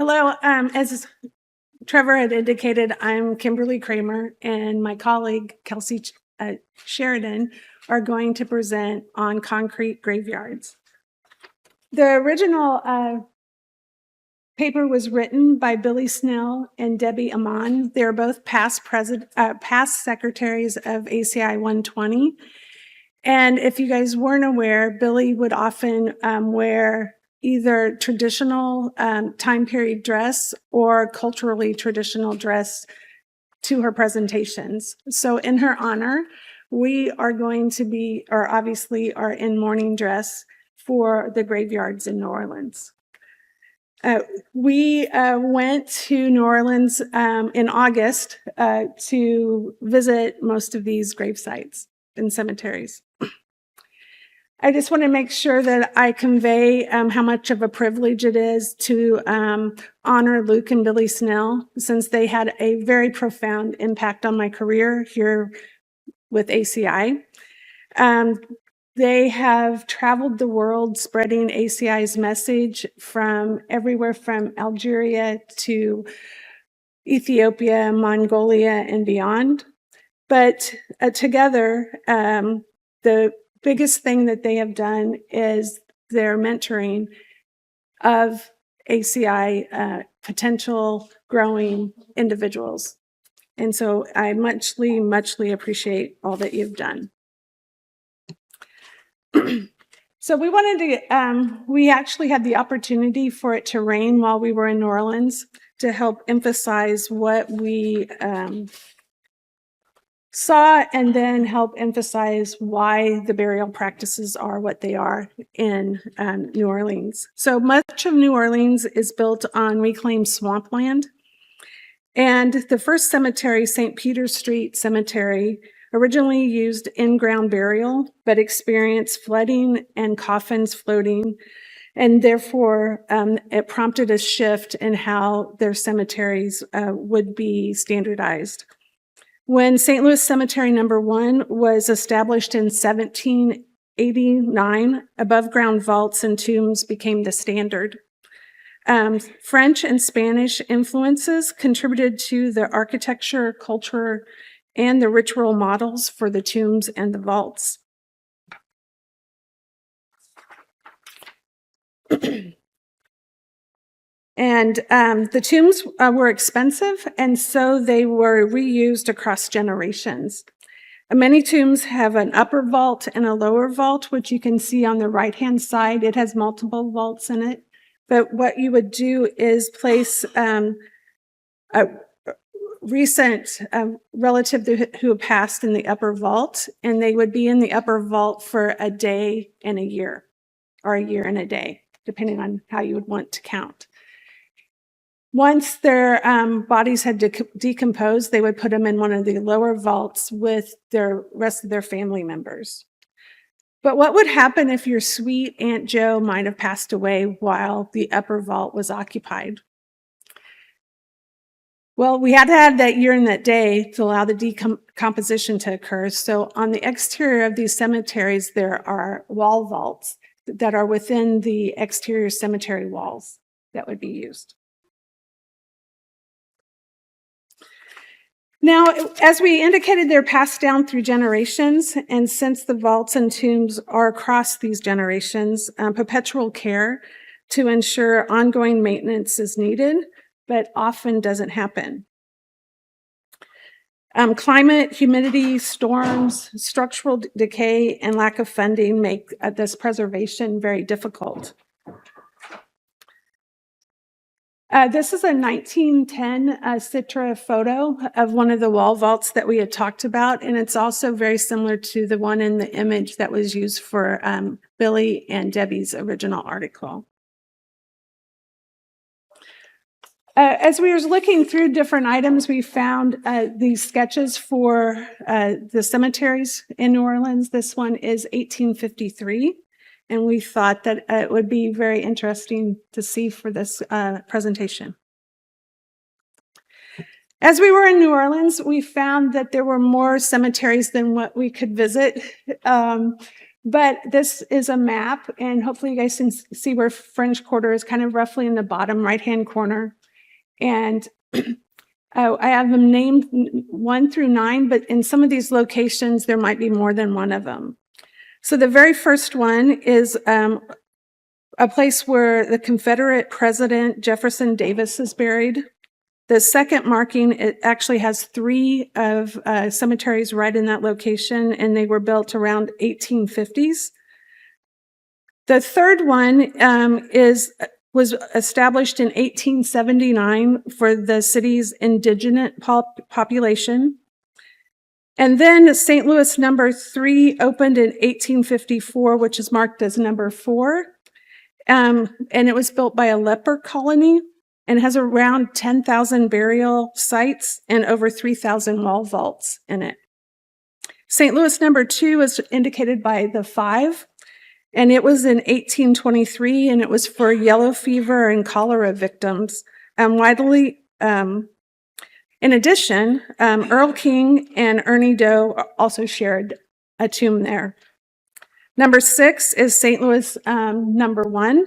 Hello. As Trevor had indicated, I'm Kimberly Kramer, and my colleague, Kelsey Sheridan, are going to present on concrete graveyards. The original paper was written by Billie Snell and Debbie Amon. They're both past secretaries of ACI 120. And if you guys weren't aware, Billie would often wear either traditional time period dress or culturally traditional dress to her presentations. So in her honor, we are going to be, or obviously are in mourning dress for the graveyards in New Orleans. We went to New Orleans in August to visit most of these grave sites and cemeteries. I just want to make sure that I convey how much of a privilege it is to honor Luke and Billie Snell, since they had a very profound impact on my career here with ACI. They have traveled the world spreading ACI's message from everywhere from Algeria to Ethiopia, Mongolia, and beyond. But together, the biggest thing that they have done is their mentoring of ACI potential growing individuals. And so I muchly appreciate all that you've done. So we actually had the opportunity for it to rain while we were in New Orleans to help emphasize what we saw, and then help emphasize why the burial practices are what they are in New Orleans. So much of New Orleans is built on reclaimed swampland. And the first cemetery, St. Peter's Street Cemetery, originally used in-ground burial, but experienced flooding and coffins floating. And therefore, it prompted a shift in how their cemeteries would be standardized. When St. Louis Cemetery Number 1 was established in 1789, above-ground vaults and tombs became the standard. French and Spanish influences contributed to the architecture, culture, and the ritual models for the tombs and the vaults. And the tombs were expensive, and so they were reused across generations. Many tombs have an upper vault and a lower vault, which you can see on the right-hand side. It has multiple vaults in it. But what you would do is place a recent relative who passed in the upper vault, and they would be in the upper vault for a day and a year, or a year and a day, depending on how you would want to count. Once their bodies had decomposed, they would put them in one of the lower vaults with the rest of their family members. But what would happen if your sweet Aunt Jo might have passed away while the upper vault was occupied? Well, we had to have that year and that day to allow the decomposition to occur. So on the exterior of these cemeteries, there are wall vaults that are within the exterior cemetery walls that would be used. Now, as we indicated, they're passed down through generations, and since the vaults and tombs are across these generations, perpetual care to ensure ongoing maintenance is needed, but often doesn't happen. Climate, humidity, storms, structural decay, and lack of funding make this preservation very difficult. This is a 1910 Citra photo of one of the wall vaults that we had talked about, and it's also very similar to the one in the image that was used for Billie and Debbie's original article. As we were looking through different items, we found these sketches for the cemeteries in New Orleans. This one is 1853. And we thought that it would be very interesting to see for this presentation. As we were in New Orleans, we found that there were more cemeteries than what we could visit. But this is a map, and hopefully you guys can see where French Quarter is kind of roughly in the bottom right-hand corner. And I have them named 1 through 9, but in some of these locations, there might be more than one of them. So the very first one is a place where the Confederate President Jefferson Davis is buried. The second marking, it actually has 3 of cemeteries right in that location, and they were built around 1850s. The third one was established in 1879 for the city's indigenous population. And then St. Louis number 3 opened in 1854, which is marked as number 4. And it was built by a leper colony and has around 10,000 burial sites and over 3,000 wall vaults in it. St. Louis number 2 is indicated by the 5. And it was in 1823, and it was for yellow fever and cholera victims. In addition, Earl King and Ernie Doe also shared a tomb there. Number 6 is St. Louis number 1,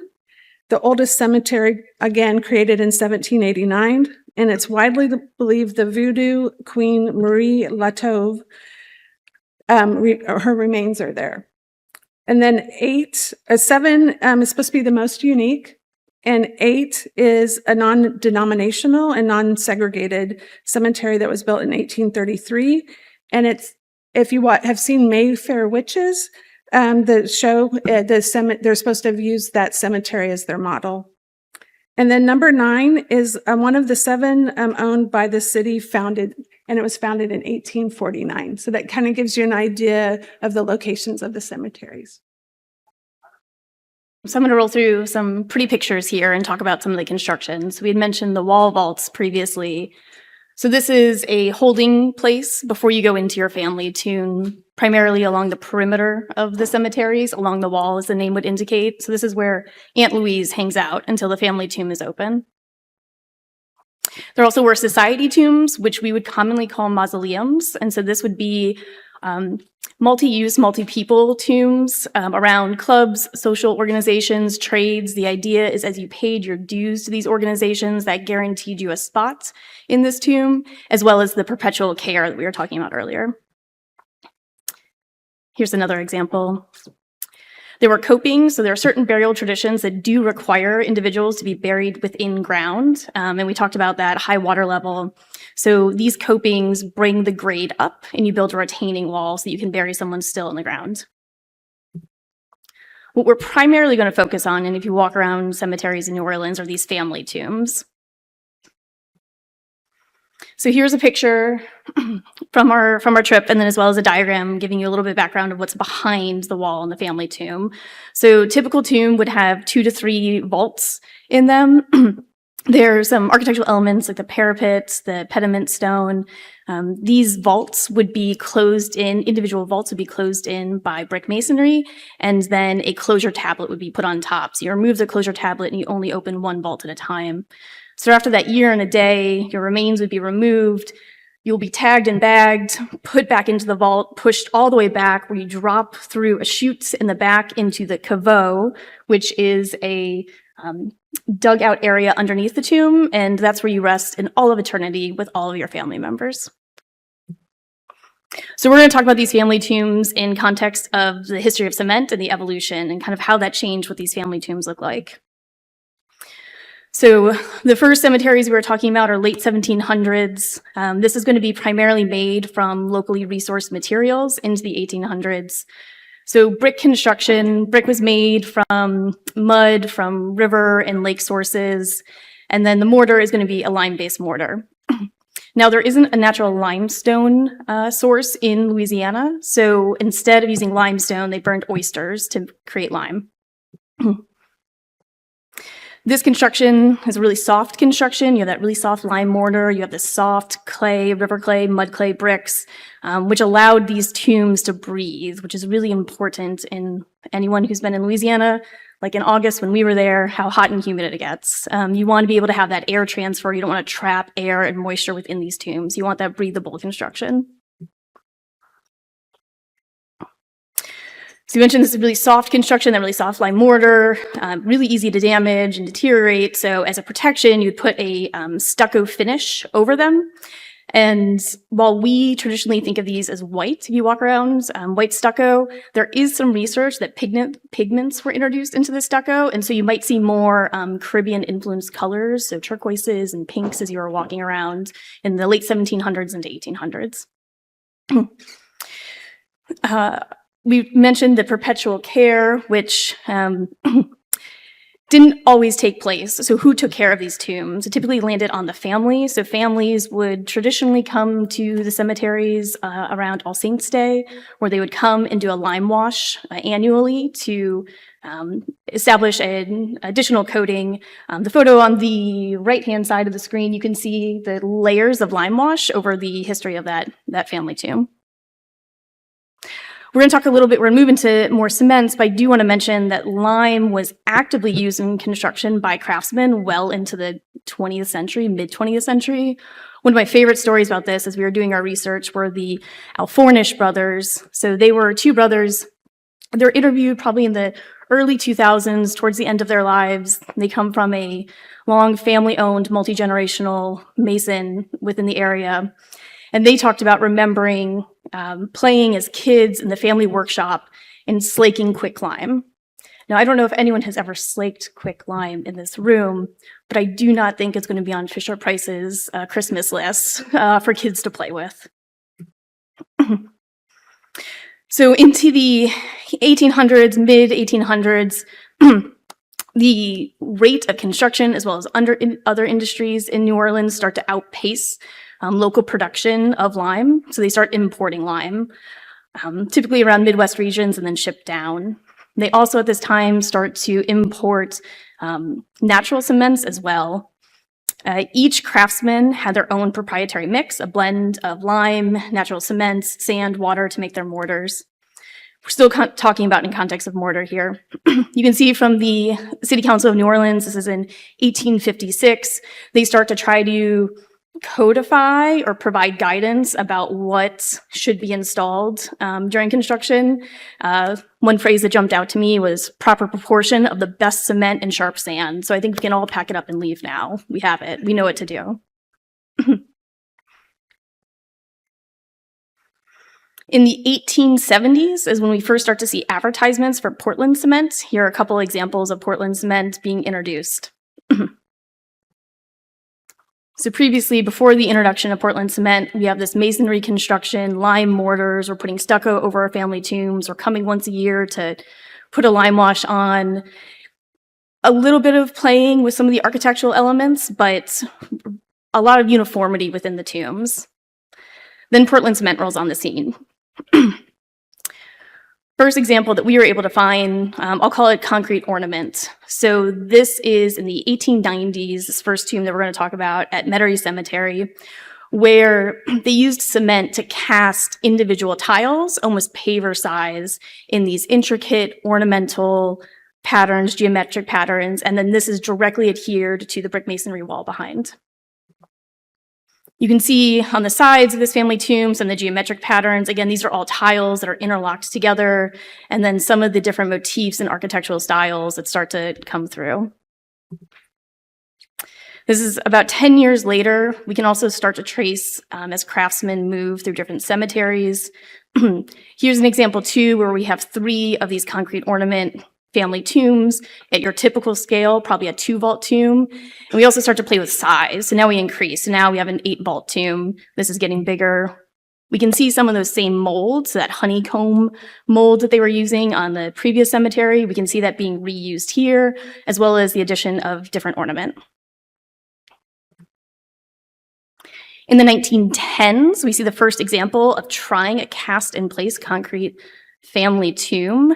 the oldest cemetery, again, created in 1789, and it's widely believed the Voodoo Queen Marie Latouve, her remains are there. And then 7 is supposed to be the most unique, and 8 is a non-denominational and non-segregated cemetery that was built in 1833. And it's, if you have seen Mayfair Witches, the show, they're supposed to have used that cemetery as their model. And then number 9 is one of the 7 owned by the city, and it was founded in 1849. So that kind of gives you an idea of the locations of the cemeteries. So I'm going to roll through some pretty pictures here and talk about some of the constructions. We had mentioned the wall vaults previously. So this is a holding place before you go into your family tomb, primarily along the perimeter of the cemeteries, along the wall, as the name would indicate. So this is where Aunt Louise hangs out until the family tomb is open. There also were society tombs, which we would commonly call mausoleums. And so this would be multi-use, multi-people tombs around clubs, social organizations, trades. The idea is as you paid your dues to these organizations, that guaranteed you a spot in this tomb, as well as the perpetual care that we were talking about earlier. Here's another example. There were copings, so there are certain burial traditions that do require individuals to be buried within ground, and we talked about that high water level. So these copings bring the grade up, and you build a retaining wall so that you can bury someone still in the ground. What we're primarily going to focus on, and if you walk around cemeteries in New Orleans, are these family tombs. So here's a picture from our trip, and then as well as a diagram giving you a little bit of background of what's behind the wall in the family tomb. So typical tomb would have 2 to 3 vaults in them. There's some architectural elements like the parapet, the pediment stone. These vaults would be closed in, individual vaults would be closed in by brick masonry, and then a closure tablet would be put on top. So you remove the closure tablet and you only open one vault at a time. So after that year and a day, your remains would be removed. You'll be tagged and bagged, put back into the vault, pushed all the way back where you drop through a chute in the back into the caveau, which is a dugout area underneath the tomb, and that's where you rest in all of eternity with all of your family members. So we're going to talk about these family tombs in context of the history of cement and the evolution and kind of how that changed what these family tombs look like. So the first cemeteries we were talking about are late 1700s. This is going to be primarily made from locally resourced materials into the 1800s. So brick construction, brick was made from mud, from river and lake sources, and then the mortar is going to be a lime-based mortar. Now, there isn't a natural limestone source in Louisiana, so instead of using limestone, they burned oysters to create lime. This construction is a really soft construction. You have that really soft lime mortar. You have this soft clay, river clay, mud clay bricks, which allowed these tombs to breathe, which is really important in anyone who's been in Louisiana, like in August when we were there, how hot and humid it gets. You want to be able to have that air transfer. You don't want to trap air and moisture within these tombs. You want that breathable construction. So you mentioned this is really soft construction, that really soft lime mortar, really easy to damage and deteriorate. So as a protection, you'd put a stucco finish over them. And while we traditionally think of these as white, if you walk around, white stucco, there is some research that pigments were introduced into the stucco. And so you might see more Caribbean influenced colors, so turquoises and pinks as you were walking around in the late 1700s into 1800s. We mentioned the perpetual care, which didn't always take place. So who took care of these tombs? It typically landed on the family. So families would traditionally come to the cemeteries around All Saints' Day, where they would come and do a lime wash annually to establish an additional coating. The photo on the right-hand side of the screen, you can see the layers of lime wash over the history of that family tomb. We're going to talk a little bit, we're going to move into more cements, but I do want to mention that lime was actively used in construction by craftsmen well into the 20th century, mid-20th century. One of my favorite stories about this as we were doing our research were the Alfornish brothers. So they were two brothers. They were interviewed probably in the early 2000s, towards the end of their lives. They come from a long family-owned, multi-generational mason within the area. And they talked about remembering playing as kids in the family workshop and slaking quicklime. Now, I don't know if anyone has ever slaked quicklime in this room, but I do not think it's going to be on Fisher-Price's Christmas list for kids to play with. So into the 1800s, mid-1800s, the rate of construction as well as other industries in New Orleans start to outpace local production of lime. So they start importing lime, typically around Midwest regions and then shipped down. They also at this time start to import natural cements as well. Each craftsman had their own proprietary mix, a blend of lime, natural cements, sand, water to make their mortars. We're still talking about in context of mortar here. You can see from the City Council of New Orleans, this is in 1856, they start to try to codify or provide guidance about what should be installed during construction. One phrase that jumped out to me was proper proportion of the best cement and sharp sand. So I think we can all pack it up and leave now. We have it. We know what to do. In the 1870s is when we first start to see advertisements for Portland cement. Here are a couple examples of Portland cement being introduced. So previously, before the introduction of Portland cement, we have this masonry construction, lime mortars, we're putting stucco over our family tombs, we're coming once a year to put a lime wash on. A little bit of playing with some of the architectural elements, but a lot of uniformity within the tombs. Then Portland cement rolls on the scene. First example that we were able to find, I'll call it concrete ornament. So this is in the 1890s, this first tomb that we're going to talk about at Metairie Cemetery, where they used cement to cast individual tiles, almost paver size, in these intricate ornamental patterns, geometric patterns, and then this is directly adhered to the brick masonry wall behind. You can see on the sides of this family tomb some of the geometric patterns. Again, these are all tiles that are interlocked together, and then some of the different motifs and architectural styles that start to come through. This is about 10 years later. We can also start to trace as craftsmen move through different cemeteries. Here's an example too, where we have 3 of these concrete ornament family tombs at your typical scale, probably a 2-vault tomb. And we also start to play with size. So now we increase. So now we have an 8-vault tomb. This is getting bigger. We can see some of those same molds, that honeycomb mold that they were using on the previous cemetery. We can see that being reused here, as well as the addition of different ornament. In the 1910s, we see the first example of trying a cast-in-place concrete family tomb.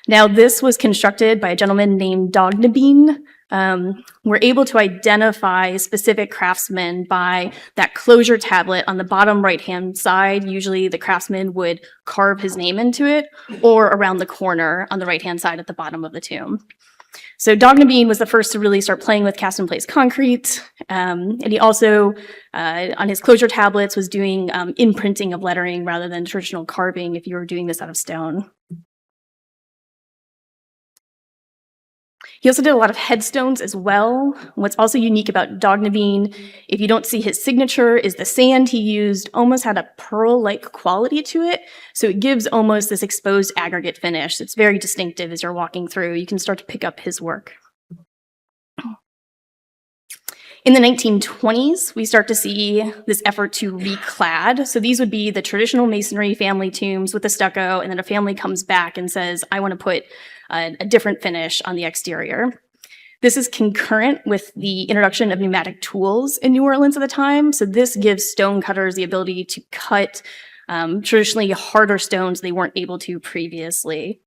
Now, this was constructed by a gentleman named Dognabine. We're able to identify specific craftsmen by that closure tablet on the bottom right-hand side. Usually the craftsman would carve his name into it, or around the corner on the right-hand side at the bottom of the tomb. So Dognabine was the first to really start playing with cast-in-place concrete. And he also, on his closure tablets, was doing imprinting of lettering rather than traditional carving if you were doing this out of stone. He also did a lot of headstones as well. What's also unique about Dognaveen, if you don't see his signature, is the sand he used almost had a pearl-like quality to it. So it gives almost this exposed aggregate finish. It's very distinctive as you're walking through. You can start to pick up his work. In the 1920s, we start to see this effort to reclad. So these would be the traditional masonry family tombs with the stucco, and then a family comes back and says, I want to put a different finish on the exterior. This is concurrent with the introduction of pneumatic tools in New Orleans at the time. So this gives stone cutters the ability to cut traditionally harder stones they weren't able to previously.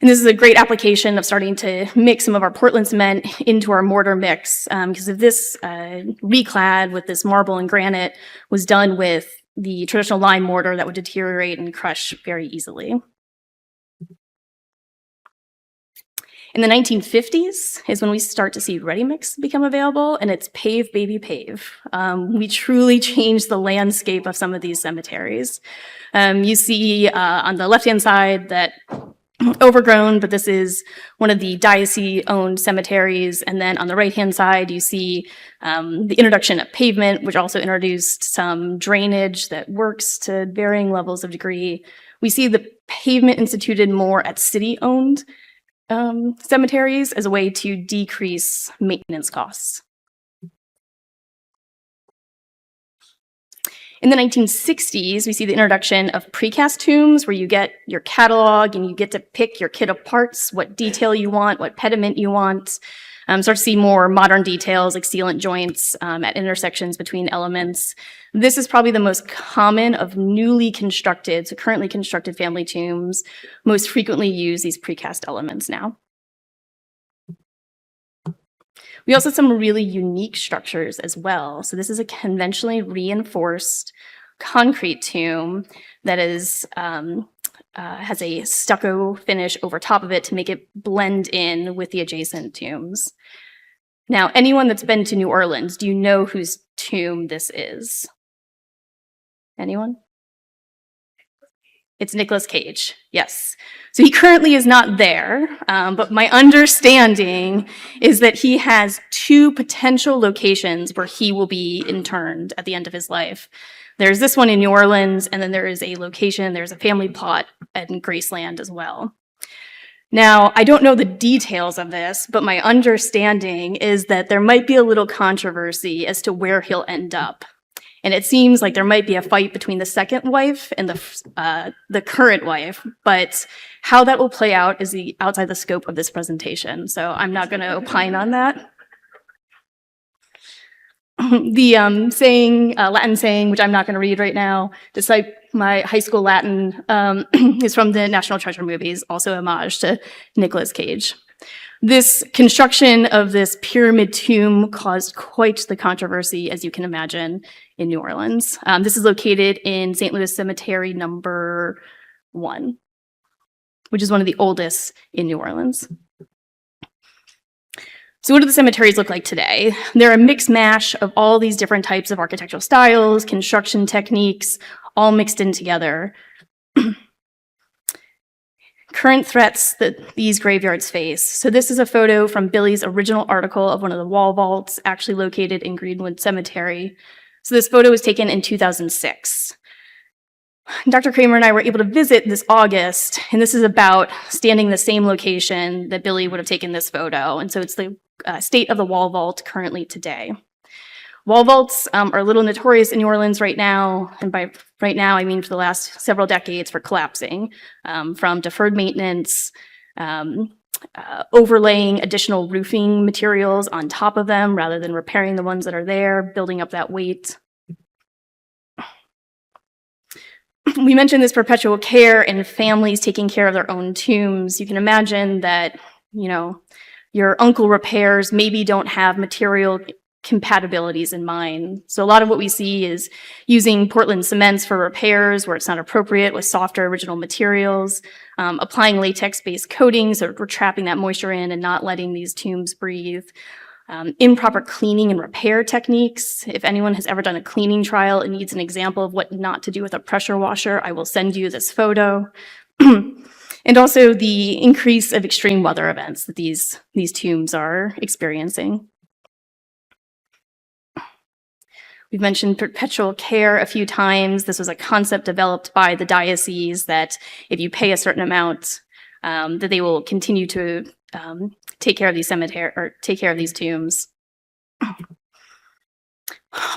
And this is a great application of starting to mix some of our Portland cement into our mortar mix, because if this reclad with this marble and granite was done with the traditional lime mortar, that would deteriorate and crush very easily. In the 1950s is when we start to see ready mix become available, and it's pave, baby, pave. We truly changed the landscape of some of these cemeteries. You see on the left-hand side that overgrown, but this is one of the diocese-owned cemeteries. And then on the right-hand side, you see the introduction of pavement, which also introduced some drainage that works to varying levels of degree. We see the pavement instituted more at city-owned cemeteries as a way to decrease maintenance costs. In the 1960s, we see the introduction of precast tombs where you get your catalog and you get to pick your kit of parts, what detail you want, what pediment you want. Start to see more modern details like sealant joints at intersections between elements. This is probably the most common of newly constructed, so currently constructed family tombs. Most frequently use these precast elements now. We also have some really unique structures as well. So this is a conventionally reinforced concrete tomb that is has a stucco finish over top of it to make it blend in with the adjacent tombs. Now, anyone that's been to New Orleans, do you know whose tomb this is? Anyone? It's Nicolas Cage, yes. So he currently is not there, but my understanding is that he has 2 potential locations where he will be interned at the end of his life. There's this one in New Orleans, and then there is a location, there's a family plot in Graceland as well. Now, I don't know the details of this, but my understanding is that there might be a little controversy as to where he'll end up. And it seems like there might be a fight between the second wife and the current wife, but how that will play out is outside the scope of this presentation. So I'm not going to opine on that. The saying, Latin saying, which I'm not going to read right now, despite my high school Latin, is from the National Treasure movies, also homage to Nicolas Cage. This construction of this pyramid tomb caused quite the controversy, as you can imagine, in New Orleans. This is located in St. Louis Cemetery number 1, which is one of the oldest in New Orleans. So what do the cemeteries look like today? They're a mix mash of all these different types of architectural styles, construction techniques, all mixed in together. Current threats that these graveyards face. So this is a photo from Billy's original article of one of the wall vaults actually located in Greenwood Cemetery. So this photo was taken in 2006. Dr. Kramer and I were able to visit this August, and this is about standing in the same location that Billy would have taken this photo. And so it's the state of the wall vault currently today. Wall vaults are a little notorious in New Orleans right now, and by right now I mean for the last several decades, for collapsing from deferred maintenance, overlaying additional roofing materials on top of them rather than repairing the ones that are there, building up that weight. We mentioned this perpetual care and families taking care of their own tombs. You can imagine that, you know, your uncle repairs maybe don't have material compatibilities in mind. So a lot of what we see is using Portland cements for repairs where it's not appropriate with softer original materials, applying latex-based coatings so we're trapping that moisture in and not letting these tombs breathe. Improper cleaning and repair techniques. If anyone has ever done a cleaning trial and needs an example of what not to do with a pressure washer, I will send you this photo. And also the increase of extreme weather events that these tombs are experiencing. We've mentioned perpetual care a few times. This was a concept developed by the diocese that if you pay a certain amount, that they will continue to take care of these take care of these tombs.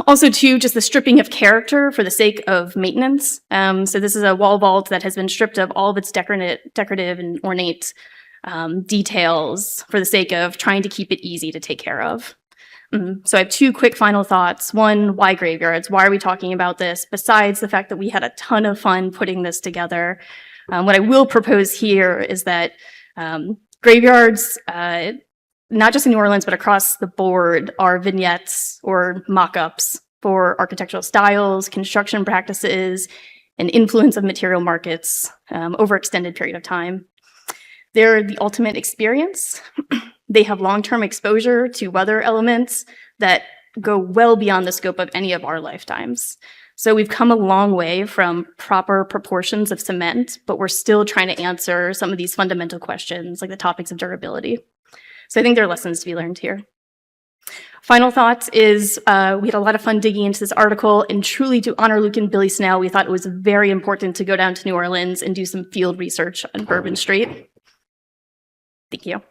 Also, too, just the stripping of character for the sake of maintenance. So this is a wall vault that has been stripped of all of its decorative and ornate details for the sake of trying to keep it easy to take care of. So I have two quick final thoughts. One, why graveyards? Why are we talking about this? Besides the fact that we had a ton of fun putting this together, what I will propose here is that graveyards, not just in New Orleans, but across the board, are vignettes or mock-ups for architectural styles, construction practices, and influence of material markets over extended period of time. They're the ultimate experience. They have long-term exposure to weather elements that go well beyond the scope of any of our lifetimes. So we've come a long way from proper proportions of cement, but we're still trying to answer some of these fundamental questions, like the topics of durability. So I think there are lessons to be learned here. Final thought is we had a lot of fun digging into this article, and truly to honor Luke and Billie Snell, we thought it was very important to go down to New Orleans and do some field research on Bourbon Street. Thank you.